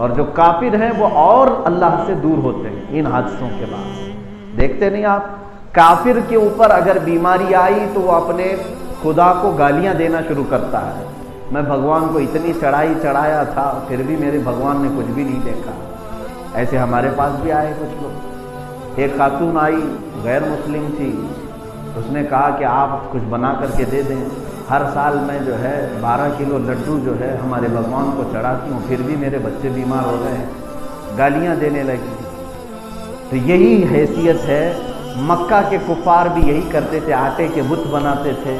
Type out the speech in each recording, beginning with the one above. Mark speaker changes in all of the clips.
Speaker 1: اور جو کافر ہیں وہ اور اللہ سے دور ہوتے ہیں ان حادثوں کے بعد۔ دیکھتے نہیں آپ، کافر کے اوپر اگر بیماری آئی تو وہ اپنے خدا کو گالیاں دینا شروع کرتا ہے، میں بھگوان کو اتنی چڑھائی چڑھایا تھا پھر بھی میرے بھگوان نے کچھ بھی نہیں دیکھا۔ ایسے ہمارے پاس بھی آئے کچھ لوگ۔ ایک خاتون آئی، غیر مسلم تھی، اس نے کہا کہ آپ کچھ بنا کر کے دے دیں، ہر سال میں جو ہے 12 کلو لڈو جو ہے ہمارے بھگوان کو چڑھاتی ہوں، پھر بھی میرے بچے بیمار ہو گئے ہیں، گالیاں دینے لگی۔ تو یہی حیثیت ہے، مکہ کے کفار بھی یہی کرتے تھے، آٹے کے بت بناتے تھے،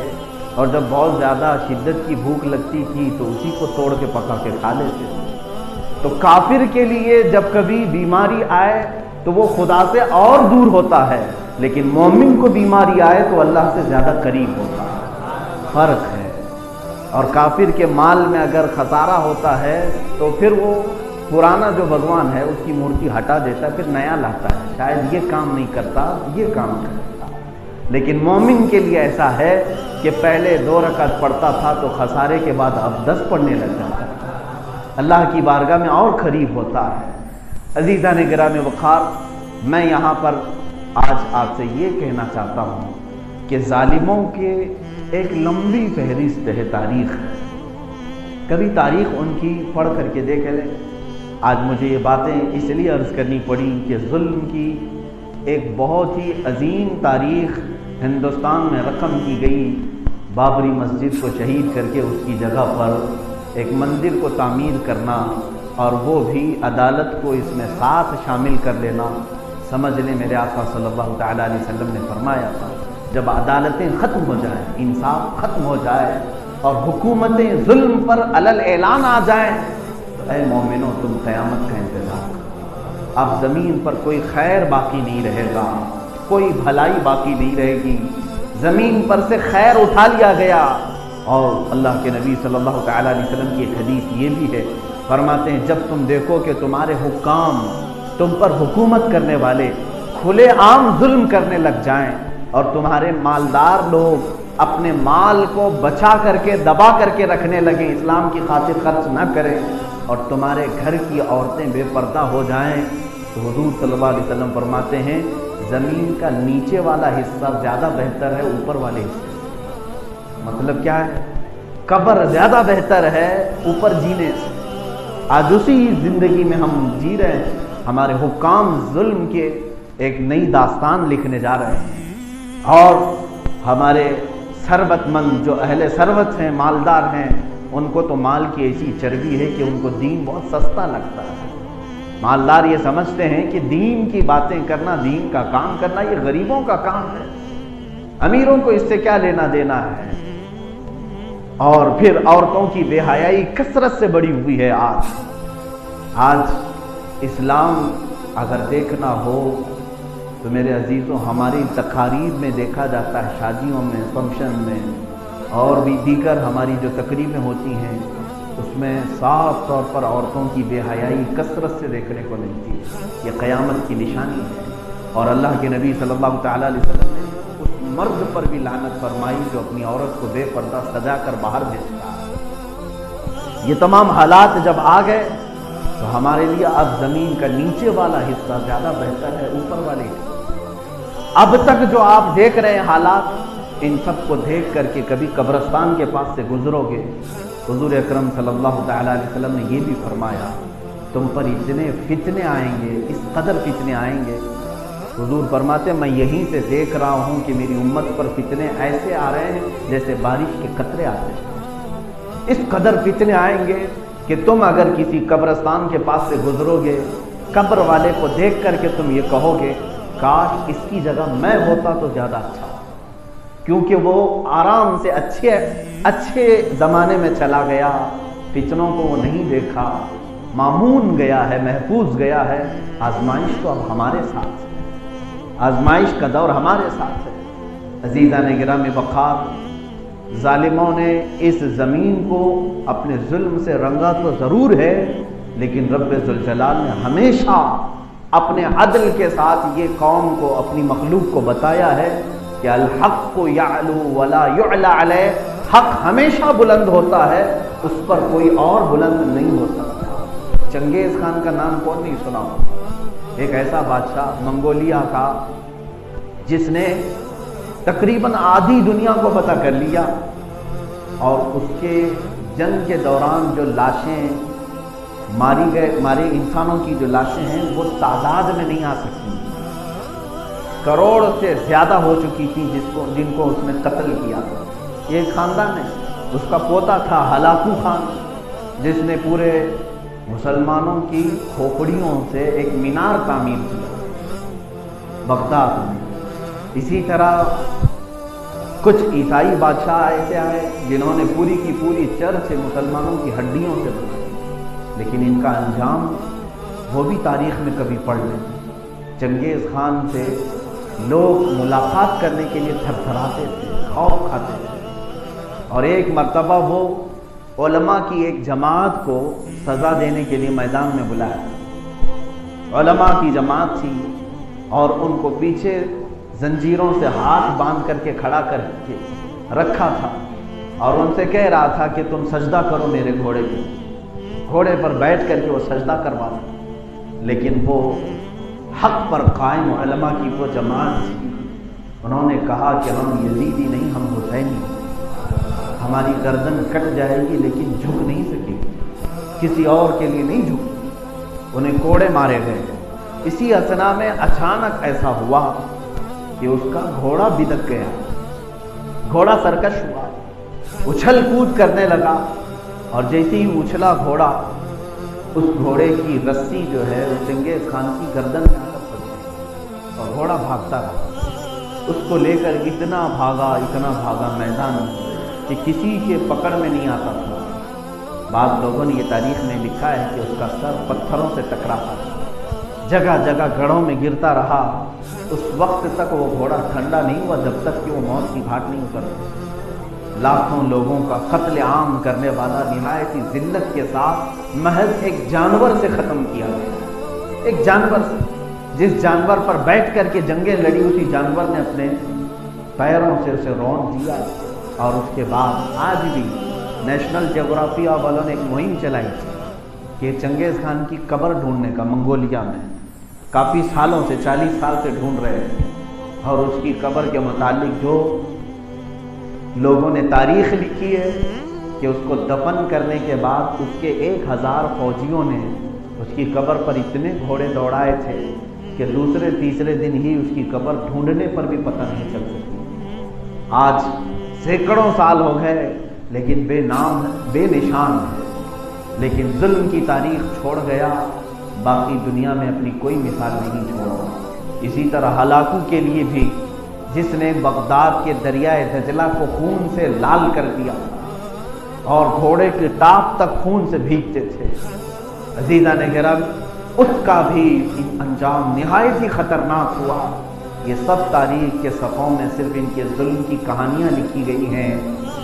Speaker 1: اور جب بہت زیادہ شدت کی بھوک لگتی تھی تو اسی کو توڑ کے پکا کے کھا لیتے تھے۔ تو کافر کے لیے جب کبھی بیماری آئے تو وہ خدا سے اور دور ہوتا ہے، لیکن مومن کو بیماری آئے تو اللہ سے زیادہ قریب ہوتا ہے، فرق ہے۔ اور کافر کے مال میں اگر خسارہ ہوتا ہے تو پھر وہ پرانا جو بھگوان ہے اس کی مورتی ہٹا دیتا ہے، پھر نیا لاتا ہے، شاید یہ کام نہیں کرتا یہ کام کرتا۔ لیکن مومن کے لیے ایسا ہے کہ پہلے 2 رکعت پڑھتا تھا تو خسارے کے بعد اب 10 پڑھنے لگ جاتا ہے، اللہ کی بارگاہ میں اور قریب ہوتا ہے۔ عزیزان گرامی وقار، میں یہاں پر آج آپ سے یہ کہنا چاہتا ہوں کہ ظالموں کے ایک لمبی فہرست ہے تاریخ، کبھی تاریخ ان کی پڑھ کر کے دیکھ لیں۔ آج مجھے یہ باتیں اس لیے عرض کرنی پڑی کہ ظلم کی ایک بہت ہی عظیم تاریخ ہندوستان میں رقم کی گئی۔ بابری مسجد کو شہید کر کے اس کی جگہ پر ایک مندر کو تعمیر کرنا، اور وہ بھی عدالت کو اس میں ساتھ شامل کر لینا۔ سمجھ لیں میرے آقا صلی اللہ تعالیٰ علیہ وسلم نے فرمایا تھا، جب عدالتیں ختم ہو جائیں، انصاف ختم ہو جائے اور حکومتیں ظلم پر علل اعلان آ جائیں تو اے مومنوں تم قیامت کا انتظار کرو۔ اب زمین پر کوئی خیر باقی نہیں رہے گا، کوئی بھلائی باقی نہیں رہے گی، زمین پر سے خیر اٹھا لیا گیا۔ اور اللہ کے نبی صلی اللہ تعالیٰ علیہ وسلم کی ایک حدیث یہ بھی ہے، فرماتے ہیں جب تم دیکھو کہ تمہارے حکام، تم پر حکومت کرنے والے کھلے عام ظلم کرنے لگ جائیں، اور تمہارے مالدار لوگ اپنے مال کو بچا کر کے دبا کر کے رکھنے لگیں، اسلام کی خاطر خرچ نہ کریں، اور تمہارے گھر کی عورتیں بے پردہ ہو جائیں، تو حضور صلی اللہ علیہ وسلم فرماتے ہیں زمین کا نیچے والا حصہ زیادہ بہتر ہے اوپر والے حصے سے۔ مطلب کیا ہے؟ قبر زیادہ بہتر ہے اوپر جینے سے۔ آج اسی زندگی میں ہم جی رہے ہیں، ہمارے حکام ظلم کے ایک نئی داستان لکھنے جا رہے ہیں، اور ہمارے ثروت مند جو اہل ثروت ہیں، مالدار ہیں، ان کو تو مال کی ایسی چربی ہے کہ ان کو دین بہت سستا لگتا ہے۔ مالدار یہ سمجھتے ہیں کہ دین کی باتیں کرنا، دین کا کام کرنا یہ غریبوں کا کام ہے، امیروں کو اس سے کیا لینا دینا ہے۔ اور پھر عورتوں کی بے حیائی کثرت سے بڑھی ہوئی ہے۔ آج اسلام اگر دیکھنا ہو تو میرے عزیزوں ہماری تقاریب میں دیکھا جاتا ہے، شادیوں میں، فنکشن میں، اور بھی دیگر ہماری جو تقریبیں ہوتی ہیں اس میں صاف طور پر عورتوں کی بے حیائی کثرت سے دیکھنے کو ملتی ہے۔ یہ قیامت کی نشانی ہے، اور اللہ کے نبی صلی اللہ تعالیٰ علیہ وسلم نے اس مرد پر بھی لعنت فرمائی جو اپنی عورت کو بے پردہ سجا کر باہر بھیجتا ہے۔ یہ تمام حالات جب آ گئے تو ہمارے لیے اب زمین کا نیچے والا حصہ زیادہ بہتر ہے اوپر والے حصے۔ اب تک جو آپ دیکھ رہے ہیں حالات، ان سب کو دیکھ کر کے کبھی قبرستان کے پاس سے گزرو گے، حضور اکرم صلی اللہ تعالیٰ علیہ وسلم نے یہ بھی فرمایا تم پر اتنے فتنے آئیں گے، اس قدر فتنے آئیں گے۔ حضور فرماتے ہیں میں یہیں سے دیکھ رہا ہوں کہ میری امت پر فتنے ایسے آ رہے ہیں جیسے بارش کے قطرے آتے ہیں۔ اس قدر فتنے آئیں گے کہ تم اگر کسی قبرستان کے پاس سے گزرو گے، قبر والے کو دیکھ کر کے تم یہ کہو گے کاش اس کی جگہ میں ہوتا تو زیادہ اچھا، کیونکہ وہ آرام سے اچھے زمانے میں چلا گیا، فتنوں کو وہ نہیں دیکھا، مامون گیا ہے، محفوظ گیا ہے۔ آزمائش تو اب ہمارے ساتھ ہے، آزمائش کا دور ہمارے ساتھ ہے۔ عزیزان گرامی وقار، ظالموں نے اس زمین کو اپنے ظلم سے رنگا تو ضرور ہے، لیکن رب ذوالجلال نے ہمیشہ اپنے عدل کے ساتھ یہ قوم کو، اپنی مخلوق کو بتایا ہے کہ الحق یعلو ولا یعلی علیہ، حق ہمیشہ بلند ہوتا ہے، اس پر کوئی اور بلند نہیں ہو سکتا۔ چنگیز خان کا نام کون نہیں سنا؟ ایک ایسا بادشاہ منگولیا کا جس نے تقریباً آدھی دنیا کو فتح کر لیا، اور اس کے جنگ کے دوران جو لاشیں مارے انسانوں کی جو لاشیں ہیں وہ تعداد میں نہیں آ سکتی، کروڑ سے زیادہ ہو چکی تھی جن کو اس نے قتل کیا۔ یہ خاندان ہے، اس کا پوتا تھا ہلاکو خان، جس نے پورے مسلمانوں کی کھوپڑیوں سے ایک مینار تعمیر کیا بغداد میں۔ اسی طرح کچھ عیسائی بادشاہ ایسے آئے جنہوں نے پوری کی پوری چرچ مسلمانوں کی ہڈیوں سے بنائی، لیکن ان کا انجام وہ بھی تاریخ میں کبھی پڑھ لیں۔ چنگیز خان سے لوگ ملاقات کرنے کے لیے تھر تھراتے تھے، خوف کھاتے تھے، اور ایک مرتبہ وہ علماء کی ایک جماعت کو سزا دینے کے لیے میدان میں بلایا۔ علماء کی جماعت تھی اور ان کو پیچھے زنجیروں سے ہاتھ باندھ کر کے کھڑا کر کے رکھا تھا، اور ان سے کہہ رہا تھا کہ تم سجدہ کرو میرے گھوڑے پہ۔ گھوڑے پر بیٹھ کر کے وہ سجدہ کرواتا، لیکن وہ حق پر قائم علماء کی وہ جماعت تھی۔ انہوں نے کہا کہ ہم یزیدی نہیں، ہم حسینی، ہماری گردن کٹ جائے گی لیکن جھک نہیں سکے گی، کسی اور کے لیے نہیں جھک۔ انہیں کوڑے مارے گئے۔ اسی اثنا میں اچانک ایسا ہوا کہ اس کا گھوڑا بدک گیا، گھوڑا سرکش ہوا، اچھل کود کرنے لگا، اور جیسے ہی اچھلا گھوڑا، اس گھوڑے کی رسی جو ہے وہ چنگیز خان کی گردن میں آ کر پھنس گئی، اور گھوڑا بھاگتا رہا۔ اس کو لے کر اتنا بھاگا میدان میں کہ کسی کے پکڑ میں نہیں آتا تھا۔ بعض لوگوں نے یہ تاریخ میں لکھا ہے کہ اس کا سر پتھروں سے ٹکراتا تھا، جگہ جگہ گڑھوں میں گرتا رہا۔ اس وقت تک وہ گھوڑا ٹھنڈا نہیں ہوا جب تک کہ وہ موت کی گھاٹ نہیں اترا۔ لاکھوں لوگوں کا قتل عام کرنے والا نہایت ہی ذلت کے ساتھ محض ایک جانور سے ختم کیا گیا، ایک جانور سے، جس جانور پر بیٹھ کر کے جنگیں لڑی، اسی جانور نے اپنے پیروں سے اسے رون دیا۔ اور اس کے بعد آج بھی نیشنل جغرافیہ والوں نے ایک مہم چلائی تھی کہ چنگیز خان کی قبر ڈھونڈنے کا، منگولیا میں کافی سالوں سے 40 سال سے ڈھونڈ رہے تھے، اور اس کی قبر کے متعلق جو لوگوں نے تاریخ لکھی ہے کہ اس کو دفن کرنے کے بعد اس کے 1000 فوجیوں نے اس کی قبر پر اتنے گھوڑے دوڑائے تھے کہ دوسرے تیسرے دن ہی اس کی قبر ڈھونڈنے پر بھی پتہ نہیں چل سکی۔ آج سینکڑوں سال ہو گئے لیکن بے نام بے نشان ہے، لیکن ظلم کی تاریخ چھوڑ گیا، باقی دنیا میں اپنی کوئی مثال نہیں چھوڑا۔ اسی طرح ہلاکو کے لیے بھی، جس نے بغداد کے دریائے دجلہ کو خون سے لال کر دیا اور گھوڑے کے ٹاپ تک خون سے بھیگتے تھے، عزیزان گرامی، اس کا بھی انجام نہایت ہی خطرناک ہوا۔ یہ سب تاریخ کے صفحوں میں صرف ان کے ظلم کی کہانیاں لکھی گئی ہیں،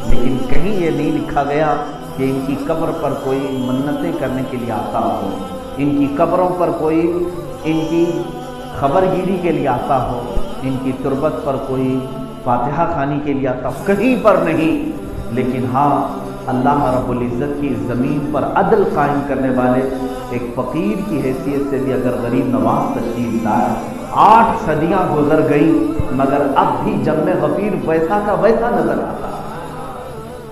Speaker 1: لیکن کہیں یہ نہیں لکھا گیا کہ ان کی قبر پر کوئی منتیں کرنے کے لیے آتا ہو، ان کی قبروں پر کوئی ان کی خبر گیری کے لیے آتا ہو، ان کی تربت پر کوئی فاتحہ خوانی کے لیے آتا ہو، کہیں پر نہیں۔ لیکن ہاں، اللہ رب العزت کی زمین پر عدل قائم کرنے والے ایک فقیر کی حیثیت سے بھی اگر غریب نواز تشریف لائے، 8 صدیاں گزر گئی مگر اب بھی جم غفیر ویسا کا ویسا نظر آتا۔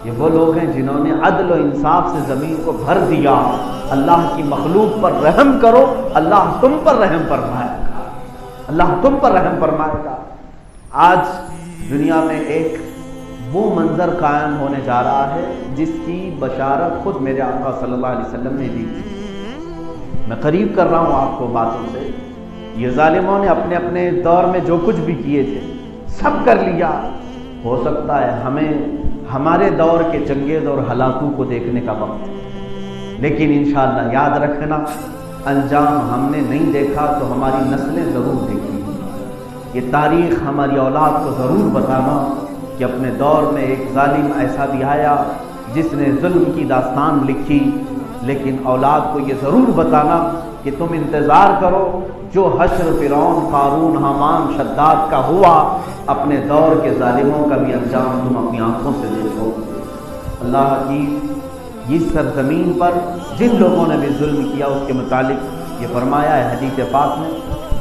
Speaker 1: یہ وہ لوگ ہیں جنہوں نے عدل و انصاف سے زمین کو بھر دیا۔ اللہ کی مخلوق پر رحم کرو، اللہ تم پر رحم فرمائے گا، اللہ تم پر رحم فرمائے گا۔ آج دنیا میں ایک وہ منظر قائم ہونے جا رہا ہے جس کی بشارت خود میرے آقا صلی اللہ علیہ وسلم نے دی تھی۔ میں قریب کر رہا ہوں آپ کو باتوں سے۔ یہ ظالموں نے اپنے اپنے دور میں جو کچھ بھی کیے تھے سب کر لیا۔ ہو سکتا ہے ہمیں ہمارے دور کے چنگیز اور ہلاکو کو دیکھنے کا وقت ہے، لیکن انشاءاللہ یاد رکھنا، انجام ہم نے نہیں دیکھا تو ہماری نسلیں ضرور دیکھیں گی۔ یہ تاریخ ہماری اولاد کو ضرور بتانا کہ اپنے دور میں ایک ظالم ایسا بھی آیا جس نے ظلم کی داستان لکھی، لیکن اولاد کو یہ ضرور بتانا کہ تم انتظار کرو، جو حشر فرعون، قارون، حامان، شداد کا ہوا، اپنے دور کے ظالموں کا بھی انجام تم اپنی آنکھوں سے دیکھو۔ اللہ کی اس سرزمین پر جن لوگوں نے بھی ظلم کیا اس کے متعلق یہ فرمایا ہے حدیث پاک میں،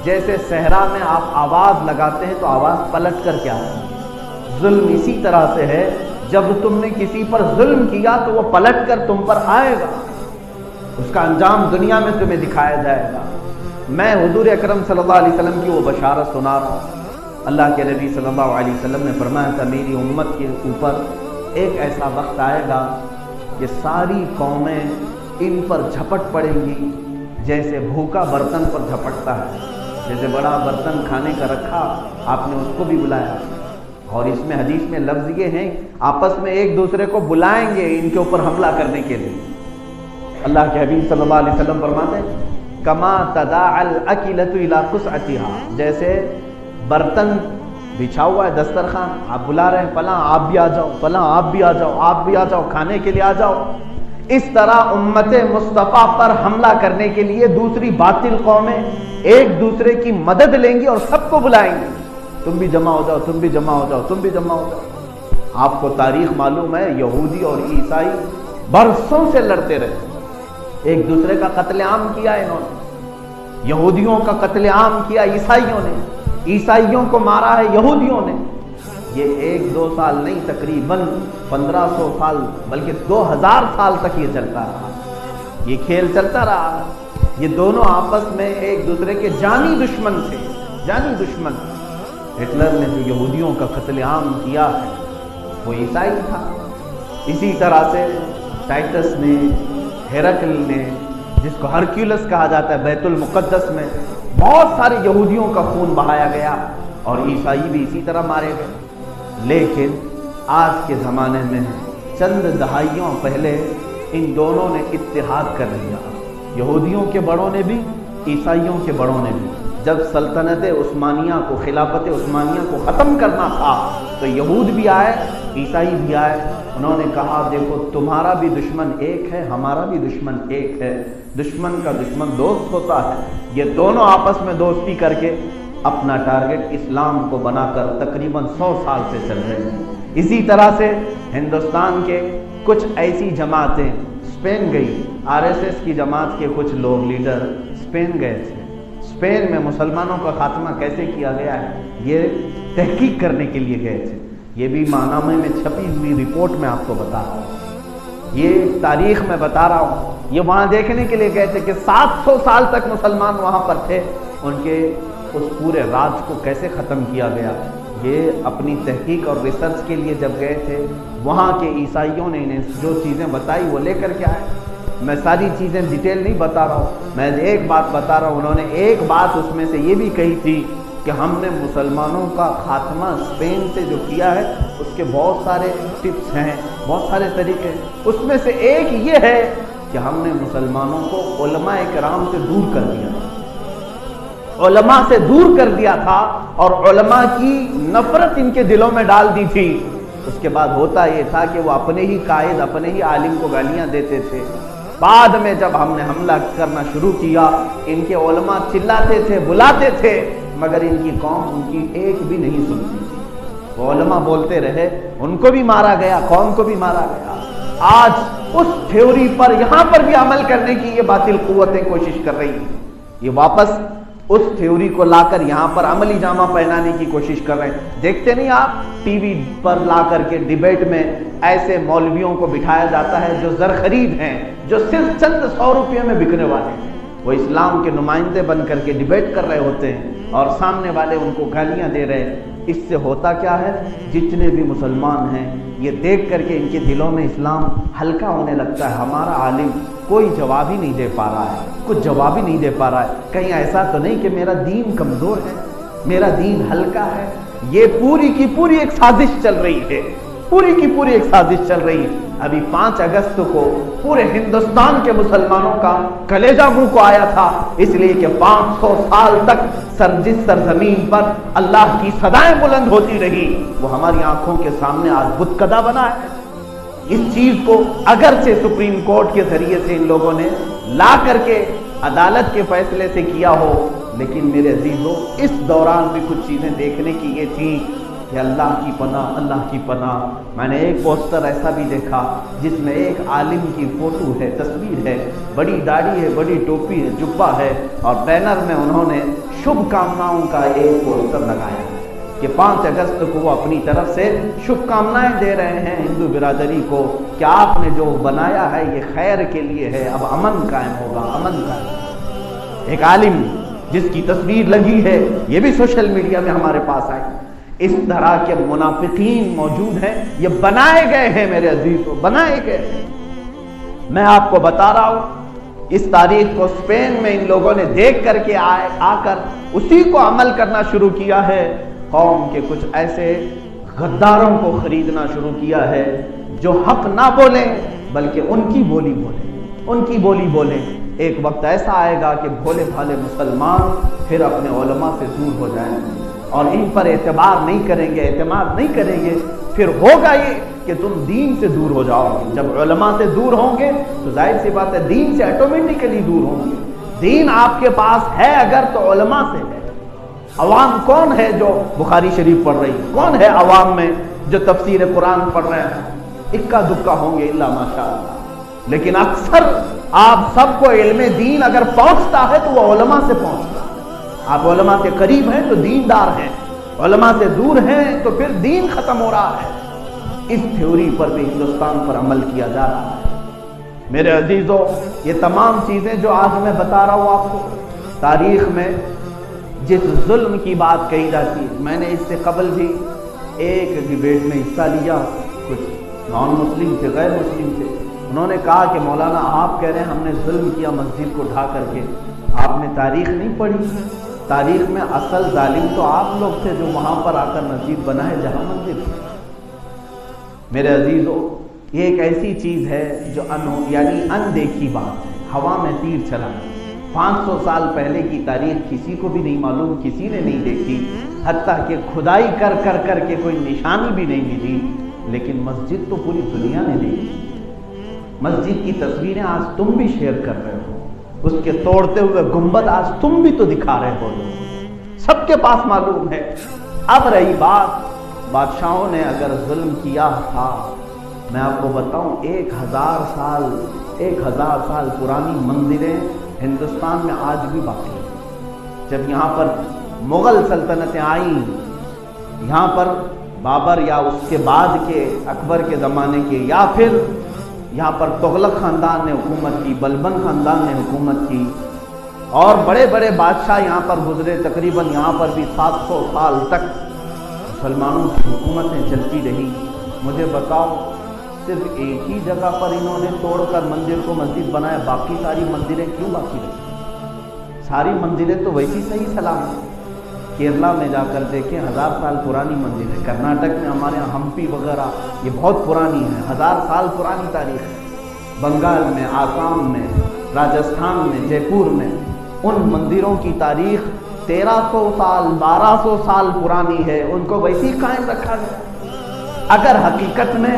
Speaker 1: جیسے صحرا میں آپ آواز لگاتے ہیں تو آواز پلٹ کر کے آتی ہے، ظلم اسی طرح سے ہے، جب تم نے کسی پر ظلم کیا تو وہ پلٹ کر تم پر آئے گا، اس کا انجام دنیا میں تمہیں دکھایا جائے گا۔ میں حضور اکرم صلی اللہ علیہ وسلم کی وہ بشارت سنا رہا ہوں۔ اللہ کے نبی صلی اللہ علیہ وسلم نے فرمایا تھا میری امت کے اوپر ایک ایسا وقت آئے گا کہ ساری قومیں ان پر جھپٹ پڑیں گی جیسے بھوکا برتن پر جھپٹتا ہے، جیسے بڑا برتن کھانے کا رکھا آپ نے اس کو بھی بلایا، اور اس میں حدیث میں لفظ یہ ہیں آپس میں ایک دوسرے کو بلائیں گے ان کے اوپر حملہ کرنے کے لیے۔ اللہ کے حبیب صلی اللہ علیہ وسلم فرماتے ہیں کما تداعى الاکلۃ الی قصعتها، جیسے برتن بچھا ہوا ہے دسترخوان، آپ بلا رہے ہیں فلاں آپ بھی آ جاؤ، فلاں آپ بھی آ جاؤ، آپ بھی آ جاؤ، کھانے کے لیے آ جاؤ، اس طرح امت مصطفیٰ پر حملہ کرنے کے لیے دوسری باطل قومیں ایک دوسرے کی مدد لیں گی اور سب کو بلائیں گی، تم بھی جمع ہو جاؤ، تم بھی جمع ہو جاؤ، تم بھی جمع ہو جاؤ۔ آپ کو تاریخ معلوم ہے یہودی اور عیسائی برسوں سے لڑتے رہے، ایک دوسرے کا قتل عام کیا انہوں نے، یہودیوں کا قتل عام کیا عیسائیوں نے، عیسائیوں کو مارا ہے یہودیوں نے۔ یہ 1-2 سال نہیں، تقریباً 1500 سال بلکہ 2000 سال تک یہ چلتا رہا، یہ کھیل چلتا رہا۔ یہ دونوں آپس میں ایک دوسرے کے جانی دشمن تھے، جانی دشمن۔ ہٹلر نے جو یہودیوں کا قتل عام کیا ہے وہ عیسائی تھا، اسی طرح سے ٹائٹس نے، ہیرکل نے، جس کو ہرکیولس کہا جاتا ہے، بیت المقدس میں بہت سارے یہودیوں کا خون بہایا گیا اور عیسائی بھی اسی طرح مارے گئے۔ لیکن آج کے زمانے میں چند دہائیوں پہلے ان دونوں نے اتحاد کر لیا، یہودیوں کے بڑوں نے بھی، عیسائیوں کے بڑوں نے بھی۔ جب سلطنت عثمانیہ کو، خلافت عثمانیہ کو ختم کرنا تھا تو یہود بھی آئے، عیسائی بھی آئے، انہوں نے کہا دیکھو تمہارا بھی دشمن ایک ہے، ہمارا بھی دشمن ایک ہے، دشمن کا دشمن دوست ہوتا ہے۔ یہ دونوں آپس میں دوستی کر کے اپنا ٹارگٹ اسلام کو بنا کر تقریباً 100 سال سے چل رہے ہیں۔ اسی طرح سے ہندوستان کے کچھ ایسی جماعتیں اسپین گئی، RSS کی جماعت کے کچھ لوگ لیڈر اسپین گئے تھے، اسپین میں مسلمانوں کا خاتمہ کیسے کیا گیا ہے یہ تحقیق کرنے کے لیے گئے تھے۔ یہ بھی ماہنامے میں چھپی ہوئی رپورٹ میں آپ کو بتا رہا ہوں، یہ تاریخ میں بتا رہا ہوں۔ یہ وہاں دیکھنے کے لیے گئے تھے کہ 700 سال تک مسلمان وہاں پر تھے، ان کے اس پورے راج کو کیسے ختم کیا گیا۔ یہ اپنی تحقیق اور ریسرچ کے لیے جب گئے تھے، وہاں کے عیسائیوں نے انہیں جو چیزیں بتائی وہ لے کر کے آئے۔ میں ساری چیزیں ڈیٹیل نہیں بتا رہا ہوں، میں ایک بات بتا رہا ہوں۔ انہوں نے ایک بات اس میں سے یہ بھی کہی تھی کہ ہم نے مسلمانوں کا خاتمہ اسپین سے جو کیا ہے اس کے بہت سارے ٹپس ہیں، بہت سارے طریقے، اس میں سے ایک یہ ہے کہ ہم نے مسلمانوں کو علماء کرام سے دور کر دیا، علماء سے دور کر دیا تھا اور علماء کی نفرت ان کے دلوں میں ڈال دی تھی۔ اس کے بعد ہوتا یہ تھا کہ وہ اپنے ہی قائد، اپنے ہی عالم کو گالیاں دیتے تھے۔ بعد میں جب ہم نے حملہ کرنا شروع کیا، ان کے علماء چلاتے تھے، بلاتے تھے، مگر ان کی قوم ان کی ایک بھی نہیں سنتی تھی۔ وہ علماء بولتے رہے، ان کو بھی مارا گیا، قوم کو بھی مارا گیا۔ آج اس تھیوری پر یہاں پر بھی عمل کرنے کی یہ باطل قوتیں کوشش کر رہی ہیں، یہ واپس اس تھیوری کو لا کر یہاں پر عملی جامہ پہنانے کی کوشش کر رہے ہیں۔ دیکھتے نہیں آپ ٹی وی پر لا کر کے ڈیبیٹ میں ایسے مولویوں کو بٹھایا جاتا ہے جو زرخرید ہیں، جو صرف چند 100 روپے میں بکنے والے ہیں، وہ اسلام کے نمائندے بن کر کے ڈیبیٹ کر رہے ہوتے ہیں اور سامنے والے ان کو گالیاں دے رہے ہیں۔ اس سے ہوتا کیا ہے، جتنے بھی مسلمان ہیں یہ دیکھ کر کے ان کے دلوں میں اسلام ہلکا ہونے لگتا ہے۔ ہمارا عالم کوئی جواب ہی نہیں دے پا رہا ہے، کچھ جواب ہی نہیں دے پا رہا ہے، کہیں ایسا تو نہیں کہ میرا دین کمزور ہے، میرا دین ہلکا ہے۔ یہ پوری کی پوری ایک سازش چل رہی ہے، پوری کی پوری ایک سازش چل رہی ہے۔ ابھی 5 اگست کو پورے ہندوستان کے مسلمانوں کا کلیجہ منہ کو آیا تھا، اس لیے کہ 500 سال تک جس سرزمین پر اللہ کی صدائیں بلند ہوتی رہی وہ ہماری آنکھوں کے سامنے آج بت کدہ بنا ہے۔ اس چیز کو اگرچہ سپریم کورٹ کے ذریعے سے ان لوگوں نے لا کر کے عدالت کے فیصلے سے کیا ہو، لیکن میرے عزیزو اس دوران بھی کچھ چیزیں دیکھنے کی یہ تھی کہ اللہ کی پناہ، اللہ کی پناہ۔ میں نے ایک پوسٹر ایسا بھی دیکھا جس میں ایک عالم کی فوٹو ہے، تصویر ہے، بڑی داڑھی ہے، بڑی ٹوپی ہے، جبہ ہے، اور بینر میں انہوں نے شبھ کامناؤں کا ایک پوسٹر لگایا کہ 5 اگست کو وہ اپنی طرف سے شبھ کامنائیں دے رہے ہیں ہندو برادری کو کہ آپ نے جو بنایا ہے یہ خیر کے لیے ہے، اب امن قائم ہوگا، امن قائم۔ ایک عالم جس کی تصویر لگی ہے، یہ بھی سوشل میڈیا میں ہمارے پاس آئی۔ اس طرح کے منافقین موجود ہیں، یہ بنائے گئے ہیں میرے عزیزوں، بنائے گئے ہیں۔ میں آپ کو بتا رہا ہوں اس تاریخ کو اسپین میں ان لوگوں نے دیکھ کر کے آ کر اسی کو عمل کرنا شروع کیا ہے۔ قوم کے کچھ ایسے غداروں کو خریدنا شروع کیا ہے جو حق نہ بولیں بلکہ ان کی بولی بولیں، ان کی بولی بولیں۔ ایک وقت ایسا آئے گا کہ بھولے بھالے مسلمان پھر اپنے علماء سے دور ہو جائیں گے اور ان پر اعتبار نہیں کریں گے، اعتماد نہیں کریں گے۔ پھر ہوگا یہ کہ تم دین سے دور ہو جاؤ گے۔ جب علماء سے دور ہوں گے تو ظاہر سی بات ہے دین سے آٹومیٹکلی دور ہوں گے۔ دین آپ کے پاس ہے اگر تو علماء سے ہے۔ عوام کون ہے جو بخاری شریف پڑھ رہی ہے؟ کون ہے عوام میں جو تفسیر قرآن پڑھ رہے ہیں؟ اکا دکا ہوں گے الا ماشاءاللہ، لیکن اکثر آپ سب کو علم دین اگر پہنچتا ہے تو وہ علماء سے پہنچتا ہے۔ آپ علماء کے قریب ہیں تو دیندار ہیں، علماء سے دور ہیں تو پھر دین ختم ہو رہا ہے۔ اس تھیوری پر بھی ہندوستان پر عمل کیا جا رہا ہے۔ میرے عزیزوں، یہ تمام چیزیں جو آج میں بتا رہا ہوں آپ کو، تاریخ میں جس ظلم کی بات کہی جاتی ہے، میں نے اس سے قبل بھی ایک ڈیبیٹ میں حصہ لیا، کچھ نان مسلم تھے، غیر مسلم تھے، انہوں نے کہا کہ مولانا آپ کہہ رہے ہیں ہم نے ظلم کیا مسجد کو ڈھا کر کے، آپ نے تاریخ نہیں پڑھی؟ تاریخ میں اصل ظالم تو آپ لوگ تھے جو وہاں پر آ کر مسجد بنائے جہاں مسجد تھی۔ میرے عزیزوں، یہ ایک ایسی چیز ہے جو یعنی اندیکھی بات ہے، ہوا میں تیر چلا۔ 500 سال پہلے کی تاریخ کسی کو بھی نہیں معلوم، کسی نے نہیں دیکھی، حتیٰ کہ کھدائی کر کے کوئی نشانی بھی نہیں ملی، لیکن مسجد تو پوری دنیا نے دیکھی۔ مسجد کی تصویریں آج تم بھی شیئر کر رہے ہو، اس کے توڑتے ہوئے گنبد آج تم بھی تو دکھا رہے ہو، سب کے پاس معلوم ہے۔ اب رہی بات بادشاہوں نے اگر ظلم کیا تھا، میں آپ کو بتاؤں 1000 سال پرانی مندریں ہندوستان میں آج بھی باقی ہیں۔ جب یہاں پر مغل سلطنتیں آئیں، یہاں پر بابر یا اس کے بعد کے اکبر کے زمانے کے، یا پھر یہاں پر تغلق خاندان نے حکومت کی، بلبن خاندان نے حکومت کی، اور بڑے بڑے بادشاہ یہاں پر گزرے، تقریباً یہاں پر بھی 700 سال تک مسلمانوں کی حکومتیں چلتی رہی۔ مجھے بتاؤ صرف ایک ہی جگہ پر انہوں نے توڑ کر مندر کو مسجد بنایا، باقی ساری مندریں کیوں باقی رہی؟ ساری مندریں تو ویسی صحیح سلام ہیں۔ کیرلا میں جا کر دیکھیں 1000 سال پرانی مندر ہے، کرناٹک میں ہمارے یہاں ہمپی وغیرہ یہ بہت پرانی ہے، 1000 سال پرانی تاریخ ہے۔ بنگال میں، آسام میں، راجستھان میں، جے پور میں ان مندروں کی تاریخ 1300 سال 1200 سال پرانی ہے، ان کو ویسی قائم رکھا گیا۔ اگر حقیقت میں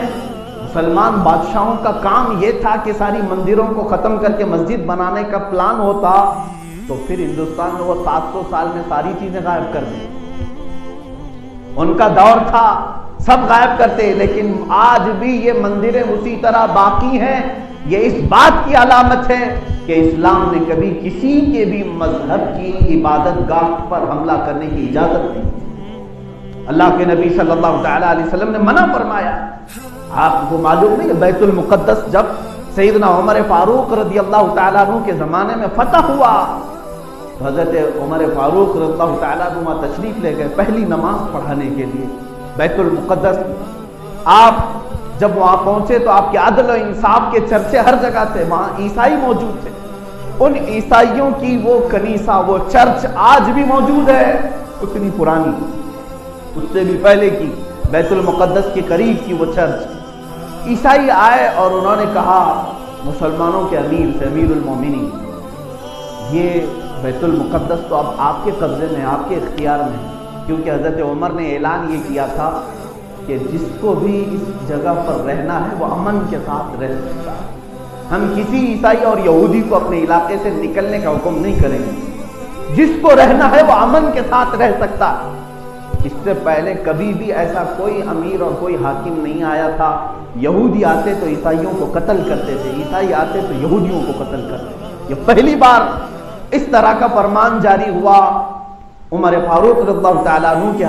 Speaker 1: مسلمان بادشاہوں کا کام یہ تھا کہ ساری مندروں کو ختم کر کے مسجد بنانے کا پلان ہوتا تو پھر ہندوستان میں وہ 700 سال میں ساری چیزیں غائب کر دیں۔ ان کا دور تھا سب غائب کرتے، لیکن آج بھی یہ مندریں اسی طرح باقی ہیں۔ یہ اس بات کی علامت ہے کہ اسلام نے کبھی کسی کے بھی مذہب کی عبادت گاہ پر حملہ کرنے کی اجازت نہیں۔ اللہ کے نبی صلی اللہ تعالی علیہ وسلم نے منع فرمایا۔ آپ کو معلوم نہیں بیت المقدس جب سیدنا عمر فاروق رضی اللہ تعالیٰ عنہ کے زمانے میں فتح ہوا تو حضرت عمر فاروق رضی اللہ تعالیٰ عنہ تشریف لے گئے پہلی نماز پڑھانے کے لیے بیت المقدس۔ آپ جب وہاں پہنچے تو آپ کے عدل و انصاف کے چرچے ہر جگہ تھے، وہاں عیسائی موجود تھے۔ ان عیسائیوں کی وہ کنیسہ، وہ چرچ آج بھی موجود ہے، اتنی پرانی، اس سے بھی پہلے کی، بیت المقدس کے قریب کی وہ چرچ۔ عیسائی آئے اور انہوں نے کہا مسلمانوں کے امیر سے، امیر المومنین، یہ بیت المقدس تو اب آپ کے قبضے میں، آپ کے اختیار میں ہے، کیونکہ حضرت عمر نے اعلان یہ کیا تھا کہ جس کو بھی اس جگہ پر رہنا ہے وہ امن کے ساتھ رہ سکتا ہے۔ ہم کسی عیسائی اور یہودی کو اپنے علاقے سے نکلنے کا حکم نہیں کریں گے، جس کو رہنا ہے وہ امن کے ساتھ رہ سکتا ہے۔ اس سے پہلے کبھی بھی ایسا کوئی امیر اور کوئی حاکم نہیں آیا تھا، یہودی آتے تو عیسائیوں کو قتل کرتے تھے، عیسائی آتے تو یہودیوں کو قتل کرتے تھے۔ یہ پہلی بار اس طرح کا فرمان جاری ہوا عمر فاروق رضی اللہ تعالیٰ عنہ کے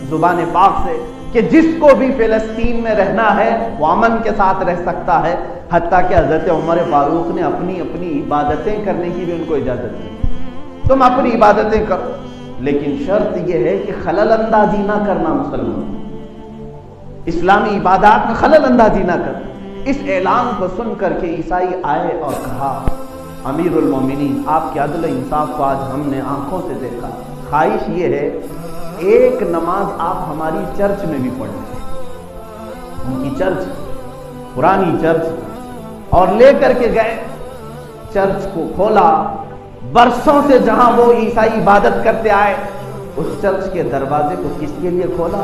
Speaker 1: زبان پاک سے کہ جس کو بھی فلسطین میں رہنا ہے وہ امن کے ساتھ رہ سکتا ہے، حتیٰ کہ حضرت عمر فاروق نے اپنی عبادتیں کرنے کی بھی ان کو اجازت دی، تم اپنی عبادتیں کرو، لیکن شرط یہ ہے کہ خلل اندازی نہ کرنا، مسلمان اسلامی عبادات میں خلل اندازی نہ کرنا۔ اس اعلان کو سن کر کے عیسائی آئے اور کہا امیر المومنین آپ کے عدل و انصاف کو آج ہم نے آنکھوں سے دیکھا، خواہش یہ ہے ایک نماز آپ ہماری چرچ میں بھی پڑھیں۔ ان کی چرچ پرانی چرچ اور لے کر کے گئے، چرچ کو کھولا، برسوں سے جہاں وہ عیسائی عبادت کرتے آئے اس چرچ کے دروازے کو کس کے لیے کھولا؟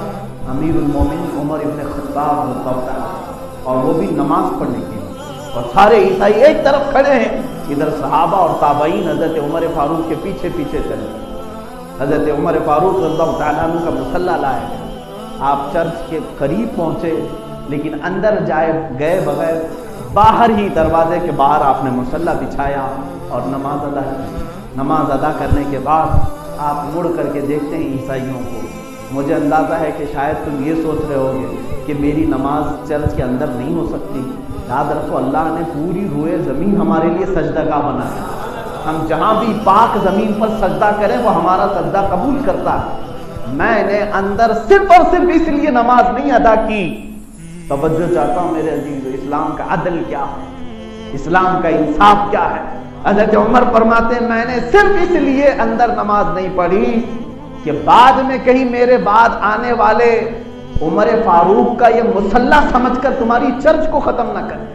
Speaker 1: امیر المومنین عمر ابن خطاب رضی اللہ عنہ، اور وہ بھی نماز پڑھنے کے لیے، اور سارے عیسائی ایک طرف کھڑے ہیں، ادھر صحابہ اور تابعین حضرت عمر فاروق کے پیچھے پیچھے چلے۔ حضرت عمر فاروق رضی اللہ تعالیٰ عنہ کا مصلی لایا گیا، آپ چرچ کے قریب پہنچے لیکن اندر گئے بغیر باہر ہی دروازے کے باہر آپ نے مصلی بچھایا اور نماز ادا کرنے کے بعد آپ مڑ کر کے دیکھتے ہیں عیسائیوں کو۔ مجھے اندازہ ہے کہ شاید تم یہ سوچ رہے ہوگے کہ میری نماز چرچ کے اندر نہیں ہو سکتی، یاد رکھو اللہ نے پوری روئے زمین ہمارے لیے سجدہ گاہ بنایا، ہم جہاں بھی پاک زمین پر سجدہ کریں وہ ہمارا سجدہ قبول کرتا ہے۔ میں نے اندر صرف اور صرف اس لیے نماز نہیں ادا کی۔ توجہ چاہتا ہوں میرے عزیز، اسلام کا عدل کیا ہے، اسلام کا انصاف کیا ہے۔ حضرت عمر فرماتے ہیں میں نے صرف اس لیے اندر نماز نہیں پڑھی کہ بعد میں کہیں میرے بعد آنے والے عمر فاروق کا یہ مصلی سمجھ کر تمہاری چرچ کو ختم نہ کرے۔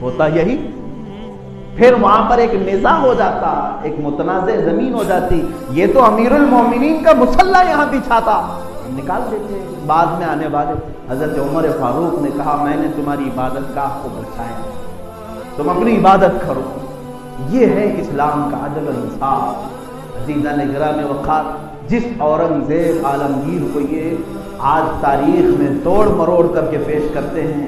Speaker 1: ہوتا یہی، پھر وہاں پر ایک نزاع ہو جاتا، ایک متنازع زمین ہو جاتی، یہ تو امیر المومنین کا مصلی یہاں بچھاتا، نکال دیتے بعد میں آنے والے۔ حضرت عمر فاروق نے کہا میں نے تمہاری عبادت گاہ کو بچایا، تم اپنی عبادت کرو۔ یہ ہے اسلام کا عدل و انصاف۔ عزیزان گرامی وقار، جس اورنگزیب عالمگیر کو یہ آج تاریخ میں توڑ مروڑ کر کے پیش کرتے ہیں،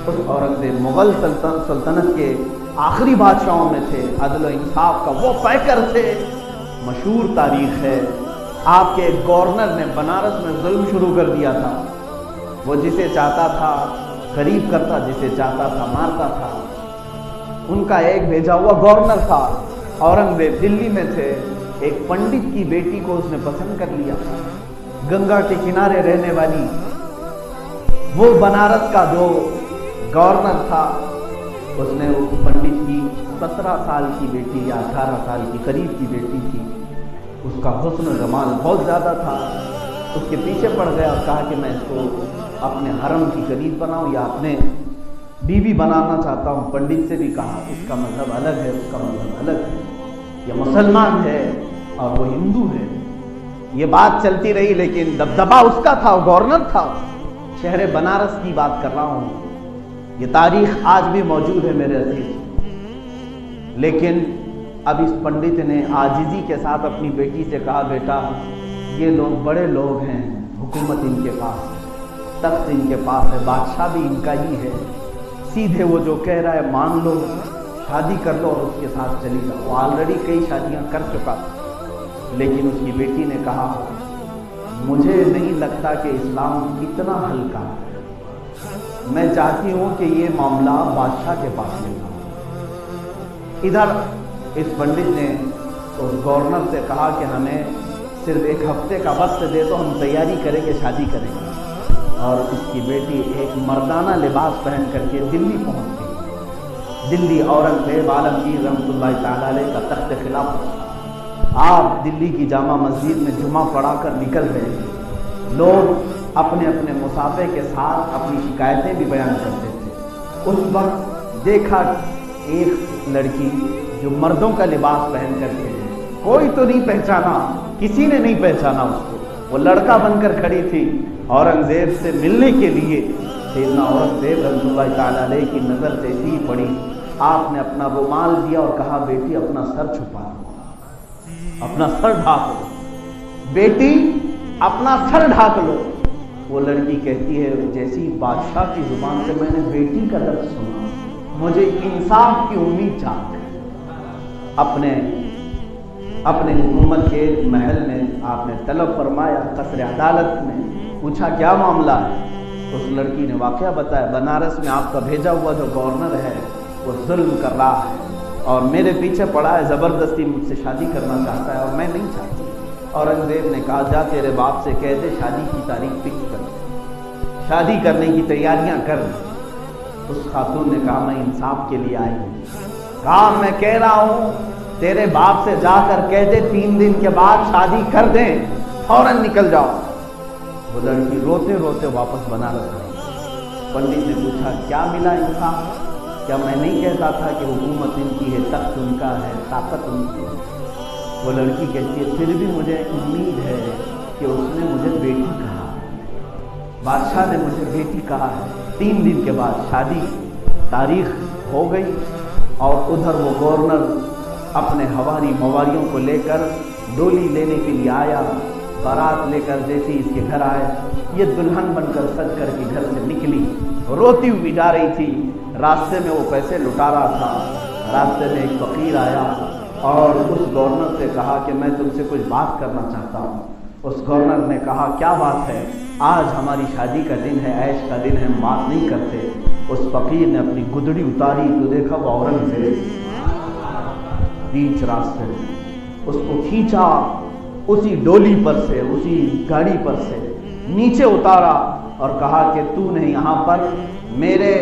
Speaker 1: اس اورنگزیب مغل سلطنت کے آخری بادشاہوں میں تھے، عدل و انصاف کا وہ پیکر تھے۔ مشہور تاریخ ہے، آپ کے گورنر نے بنارس میں ظلم شروع کر دیا تھا، وہ جسے چاہتا تھا غریب کرتا، جسے چاہتا تھا مارتا تھا۔ ان کا ایک بھیجا ہوا گورنر تھا، اورنگزیب دلی میں تھے، ایک پنڈت کی بیٹی کو اس نے پسند کر لیا، گنگا کے کنارے رہنے والی۔ وہ بنارس کا جو گورنر تھا اس نے اس پنڈت کی 17 سال کی بیٹی یا 18 سال کی قریب کی بیٹی تھی، اس کا حسن و جمال بہت زیادہ تھا، اس کے پیچھے پڑ گیا اور کہا کہ میں اس کو اپنے حرم کی قریب بناؤں یا اپنے بیوی بنانا چاہتا ہوں۔ پنڈت سے بھی کہا اس کا مذہب الگ ہے، اس کا مذہب الگ ہے، یہ مسلمان ہے اور وہ ہندو ہے۔ یہ بات چلتی رہی لیکن دبدبا اس کا تھا، وہ گورنر تھا۔ شہر بنارس کی بات کر رہا ہوں، یہ تاریخ آج بھی موجود ہے میرے عزیز۔ لیکن اب اس پنڈت نے عاجزی کے ساتھ اپنی بیٹی سے کہا بیٹا یہ لوگ بڑے لوگ ہیں، حکومت ان کے پاس، تخت ان کے پاس ہے، بادشاہ بھی ان کا ہی ہے، سیدھے وہ جو کہہ رہا ہے مان لو، شادی کر لو اور اس کے ساتھ چلی جاؤ۔ وہ آلریڈی کئی شادیاں کر چکا تھا، لیکن اس کی بیٹی نے کہا مجھے نہیں لگتا کہ اسلام اتنا ہلکا ہے، میں چاہتی ہوں کہ یہ معاملہ بادشاہ کے پاس لے جاؤ۔ ادھر اس پنڈت نے اس گورنر سے کہا کہ ہمیں صرف ایک ہفتے کا وقت دے تو ہم تیاری کریں گے، شادی کریں گے۔ اور اس کی بیٹی ایک مردانہ لباس پہن کر کے دلی پہنچ گئی۔ دلی اورنگزیب عالمگیر رحمۃ اللہ تعالی علیہ کا تخت خلافت، آپ دلی کی جامع مسجد میں جمعہ پڑھا کر نکل گئے۔ لوگ اپنے اپنے مسافے کے ساتھ اپنی شکایتیں بھی بیان کرتے تھے۔ اس وقت دیکھا ایک لڑکی جو مردوں کا لباس پہن کر کے، کوئی تو نہیں پہچانا، کسی نے نہیں پہچانا اس کو، وہ لڑکا بن کر کھڑی تھی اورنگزیب سے ملنے کے لیے۔ سیدنا اورنگزیب رحمۃ اللہ تعالی علیہ کی نظر جیسی ہی پڑی، آپ نے اپنا رومال دیا اور کہا بیٹی اپنا سر چھپا لو، اپنا سر ڈھانپ لو۔ بیٹی اپنا سر ڈھانک لو۔ وہ لڑکی کہتی ہے جیسی بادشاہ کی زبان سے میں نے بیٹی کا لفظ سنا مجھے انصاف کی امید جاگ گئی۔ اپنے حکومت کے محل میں آپ نے طلب فرمایا، قصر عدالت میں پوچھا کیا معاملہ ہے؟ اس لڑکی نے واقعہ بتایا، بنارس میں آپ کا بھیجا ہوا جو گورنر ہے وہ ظلم کر رہا ہے اور میرے پیچھے پڑا ہے، زبردستی مجھ سے شادی کرنا چاہتا ہے اور میں نہیں چاہتی۔ اورنگزیب نے کہا جا تیرے باپ سے کہہ دے شادی کی تاریخ فکس کر، شادی کرنے کی تیاریاں کر۔ اس خاتون نے کہا میں انصاف کے لیے آئی ہوں۔ کہا میں کہہ رہا ہوں تیرے باپ سے جا کر کہہ دے 3 دن کے بعد شادی کر دیں، فوراً نکل جاؤ۔ وہ لڑکی روتے روتے واپس بنارس گئی۔ پنڈت نے پوچھا کیا ملا انصاف؟ کیا میں نہیں کہتا تھا کہ حکومت ان کی ہے، تخت ان کا ہے، طاقت ان کی ہے؟ وہ لڑکی کہتی ہے پھر بھی مجھے امید ہے کہ اس نے مجھے بیٹی کہا، بادشاہ نے مجھے بیٹی کہا ہے۔ 3 دن کے بعد شادی تاریخ ہو گئی اور ادھر وہ گورنر اپنے ہواری مواریوں کو لے کر ڈولی لینے کے لیے آیا۔ بارات لے کر جیسے اس کے گھر آئے، یہ دلہن بن کر سج کر کے گھر سے نکلی، روتی ہوئی جا رہی تھی۔ راستے میں وہ پیسے لٹا رہا تھا۔ راستے میں ایک فقیر آیا اور اس گورنر سے کہا کہ میں تم سے کچھ بات کرنا چاہتا ہوں۔ اس گورنر نے کہا کیا بات ہے؟ آج ہماری شادی کا دن ہے، عیش کا دن ہے، ہم بات نہیں کرتے۔ اس فقیر نے اپنی گدڑی اتاری تو دیکھا وہ اورنگزیب بیچ راستے اس کو کھینچا، اسی ڈولی پر سے، اسی گاڑی پر سے نیچے اتارا اور کہا کہ تو نے یہاں پر میرے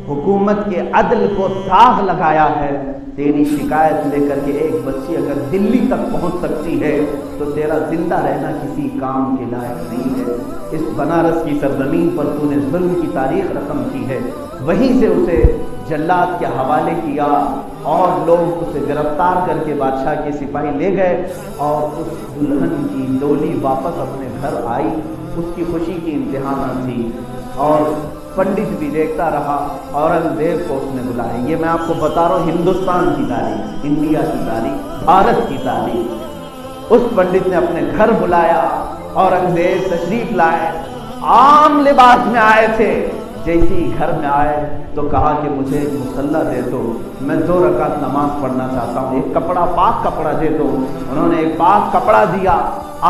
Speaker 1: حکومت کے عدل کو داغ لگایا ہے، تیری شکایت لے کر کے ایک بچی اگر دلی تک پہنچ سکتی ہے تو تیرا زندہ رہنا کسی کام کے لائق نہیں ہے۔ اس بنارس کی سرزمین پر تو نے ظلم کی تاریخ رقم کی ہے۔ وہیں سے اسے جلاد کے حوالے کیا اور لوگ اسے گرفتار کر کے بادشاہ کے سپاہی لے گئے اور اس دلہن کی ڈولی واپس اپنے گھر آئی۔ اس کی خوشی کی انتہا نہ تھی اور پنڈت بھی دیکھتا رہا۔ اورنگزیب کو اس نے بلایا۔ یہ میں آپ کو بتا رہا ہوں ہندوستان کی تاریخ، انڈیا کی تاریخ، بھارت کی تاریخ۔ اس پنڈت نے اپنے گھر بلایا، اورنگزیب تشریف لائے، عام لباس میں آئے تھے۔ جیسے ہی گھر میں آئے تو کہا کہ مجھے ایک مصلی دے دو، میں 2 رکعت نماز پڑھنا چاہتا ہوں، ایک کپڑا پاک کپڑا دے دو۔ انہوں نے ایک پاک کپڑا دیا۔